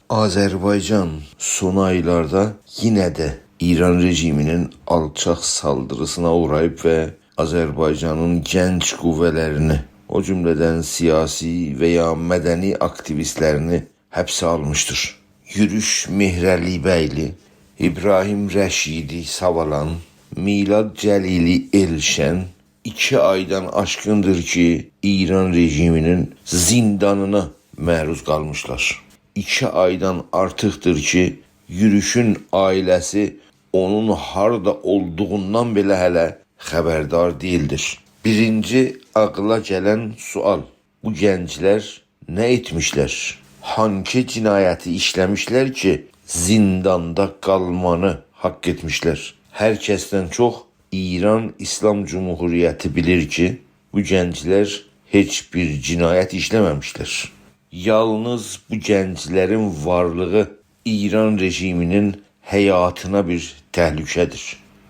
Azerbaycan son aylarda yine de İran rejiminin alçak saldırısına uğrayıp ve Azerbaycan'ın genç kuvvelerini, o cümleden siyasi veya medeni aktivistlerini hapse almıştır. Yürüş Mihrəlibəyli, İbrahim Rəşidi Savalan, Milad Cəlili Elşən 2 aydan aşkındır ki İran rejiminin zindanına məruz qalmışlar. 2 aydan artıqdır ki Yürüşün ailəsi onun harda olduğundan belə hələ xəbərdar değildir. Birinci ağla gələn sual: bu gənclər nə etmişlər? Hangi cinayəti işləmişlər ki zindanda qalmanı haqq etmişlər? Hər kəsdən çox İran İslam Cumhuriyyəti bilir ki bu gənclər heç bir cinayət işləməmişlər. Yalnız bu gənclərin varlığı İran rejiminin həyatına bir təhlükədir.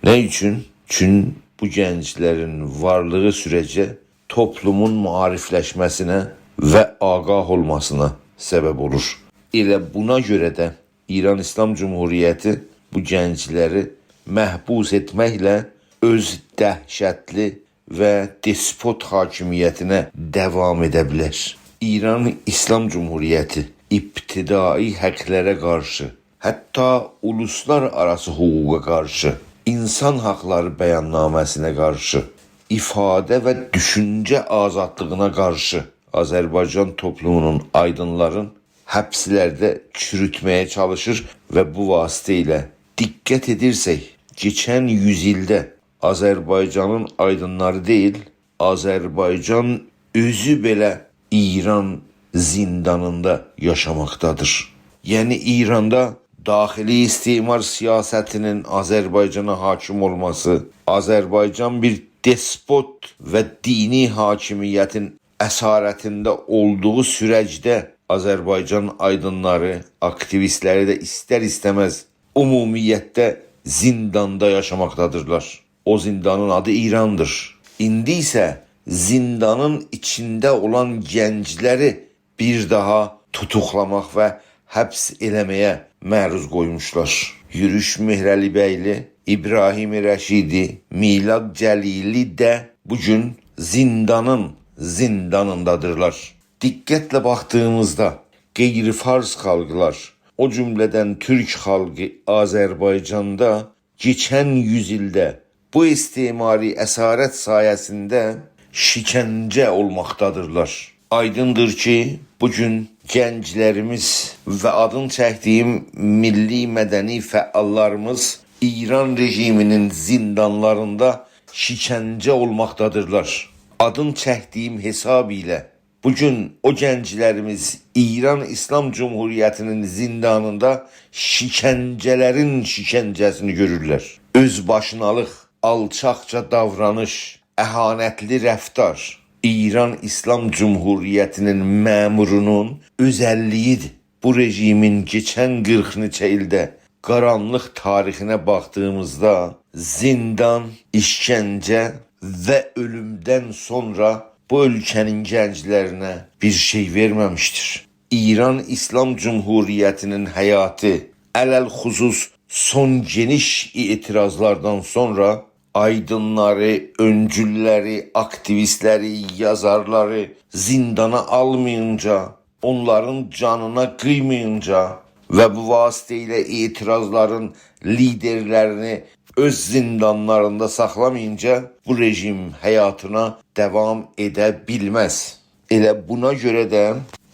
Nə üçün? Çünki bu gənclərin varlığı sürəcə toplumun maarifləşməsinə və ağah olmasına səbəb olur. Elə buna görə də İran İslam Cumhuriyyəti bu gəncləri məhbus etməklə öz dəhşətli və despot hakimiyyətinə davam edə bilər. İran İslam Cumhuriyyəti ibtidai həqlərə qarşı, hətta uluslararası hüquqa qarşı, insan haqları bəyannaməsinə qarşı, ifadə və düşüncə azadlığına qarşı Azərbaycan toplumunun aydınların həbslərdə çürütməyə çalışır və bu vasitə ilə diqqət edirsək, geçən yüzildə Azərbaycanın aydınları deyil, Azərbaycan özü belə İran zindanında yaşamaktadır. Yani İran'da daxili istimar siyasetinin Azerbaycan'a hakim olması, Azerbaycan bir despot ve dini hakimiyetin esaretinde olduğu süreçte Azerbaycan aydınları, aktivistleri de ister istemez umumiyette zindanda yaşamaktadırlar. O zindanın adı İran'dır. İndi ise zindanın içinde olan gençleri bir daha tutuklamaq və həbs eləməyə məruz qoymuşlar. Yürüş Mihrəlibəyli, İbrahim Rəşidi, Milad Cəlili də bugün zindanındadırlar. Diqqətlə baxdığımızda qeyri-fars xalqlar, o cümlədən Türk xalqı Azərbaycanda geçən yüzildə bu istimari əsarət sayəsində şikəncə olmaqdadırlar. Aydındır ki bugün gənclərimiz və adını çəkdiyim milli mədəni fəallarımız İran rejiminin zindanlarında şikəncə olmaqdadırlar. Adını çəkdiyim hesab ilə bugün o gənclərimiz İran İslam Cumhuriyyətinin zindanında şikəncələrin şikəncəsini görürlər. Özbaşınalıq, alçaqca davranış, əhanətli rəftar İran İslam Cumhuriyyətinin məmurunun özəlliyidir. Bu rejimin geçən 40 neçə ildə qaranlıq tarixinə baxdığımızda zindan, işgəncə və ölümdən sonra bu ölkənin gənclərinə bir şey verməmişdir. İran İslam Cumhuriyyətinin həyatı ələl-xüsus son geniş etirazlardan sonra aydınları, öncülləri, aktivistləri, yazarları zindana almayınca, onların canına qıymayınca və bu vasitə ilə etirazların liderlərini öz zindanlarında saxlamayınca bu rejim həyatına davam edə bilməz. Elə buna görə də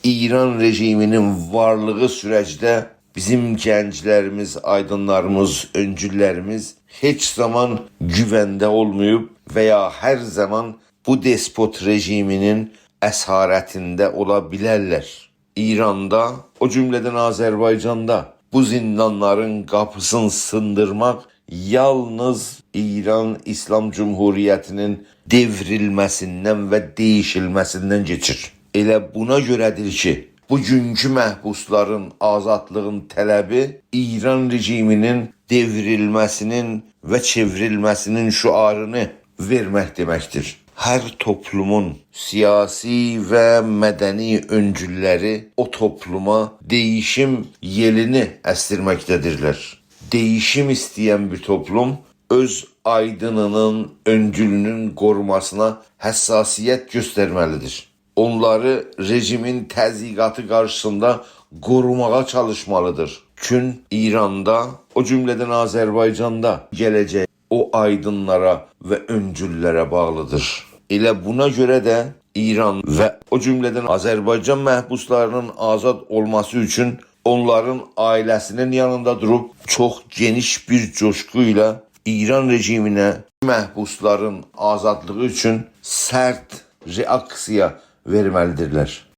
İran rejiminin varlığı sürəcdə bizim gənclərimiz, aydınlarımız, öncüllərimiz heç zaman güvəndə olmayıb və ya hər zaman bu despot rejiminin əsarətində ola bilərlər. İranda, o cümlədən Azərbaycanda bu zindanların qapısını sındırmaq yalnız İran İslam Cumhuriyyətinin devrilməsindən və değişilməsindən keçir. Elə buna görədir ki, bugünkü məhbusların azadlığın tələbi İran rejiminin devrilməsinin və çevrilməsinin şüarını vermək deməkdir. Her toplumun siyasi ve medeni öncülleri o topluma değişim yelini estirmektedirler. Değişim isteyen bir toplum öz aydınının, öncülünün korumasına hassasiyet göstermelidir. Onları rejimin təzyiqatı qarşısında qorumağa çalışmalıdır. Çün İranda, o cümleden Azərbaycanda gələcək o aydınlara ve öncüllere bağlıdır. Elə buna göre de İran ve o cümleden Azerbaycan məhbuslarının azad olması için onların ailesinin yanında durup çok geniş bir coşkuyla İran rejimine məhbusların azadlığı için sert reaksiya verməlidirlər.